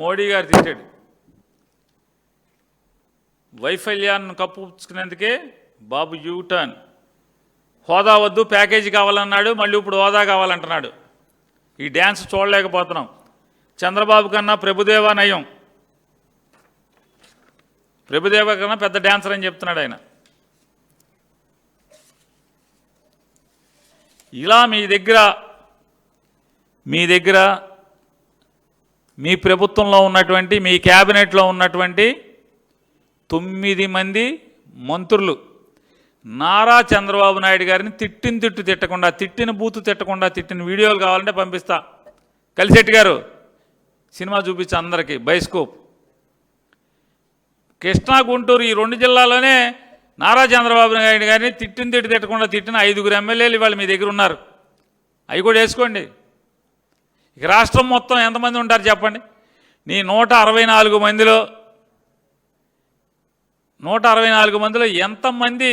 మోడీ గారు తిట్టాడు. వైఫల్యాన్ని కప్పుకునేందుకే బాబు యూటర్న్. హోదా వద్దు ప్యాకేజీ కావాలన్నాడు, మళ్ళీ ఇప్పుడు హోదా కావాలంటున్నాడు. ఈ డ్యాన్స్ చూడలేకపోతున్నాం. చంద్రబాబు కన్నా ప్రభుదేవా నయం, ప్రభుదేవా కన్నా పెద్ద డ్యాన్సర్ అని చెప్తున్నాడు ఆయన. ఇలా మీ దగ్గర మీ ప్రభుత్వంలో ఉన్నటువంటి, మీ క్యాబినెట్లో ఉన్నటువంటి 9 మంది మంత్రులు నారా చంద్రబాబు నాయుడు గారిని తిట్టకుండా, తిట్టిన బూతు తిట్టకుండా, తిట్టిన వీడియోలు కావాలంటే పంపిస్తా. కలిశెట్టి గారు సినిమా చూపించా అందరికీ, బైస్కోప్. కృష్ణా, గుంటూరు ఈ 2 జిల్లాలోనే నారా చంద్రబాబు నాయుడు గారిని తిట్టకుండా తిట్టిన 5 ఎమ్మెల్యేలు ఇవాళ మీ దగ్గర ఉన్నారు. అవి కూడా వేసుకోండి. ఇక రాష్ట్రం మొత్తం ఎంతమంది ఉంటారు చెప్పండి? నీ 164 మందిలో ఎంతమంది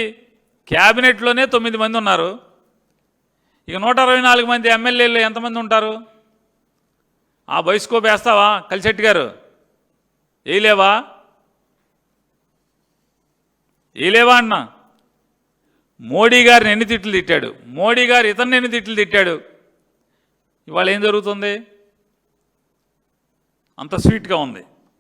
క్యాబినెట్లోనే 9 మంది ఉన్నారు. ఇక 164 మంది ఎమ్మెల్యేలు ఎంతమంది ఉంటారు? ఆ బైస్కోప్ వేస్తావా కలిశెట్టి గారు? వేయలేవా అన్న? మోడీ గారిని ఎన్ని తిట్లు తిట్టాడు, మోడీ గారు ఇతన్ని ఎన్ని తిట్లు తిట్టాడు. ఇవాళ ఏం జరుగుతుంది? అంత స్వీట్గా ఉంది.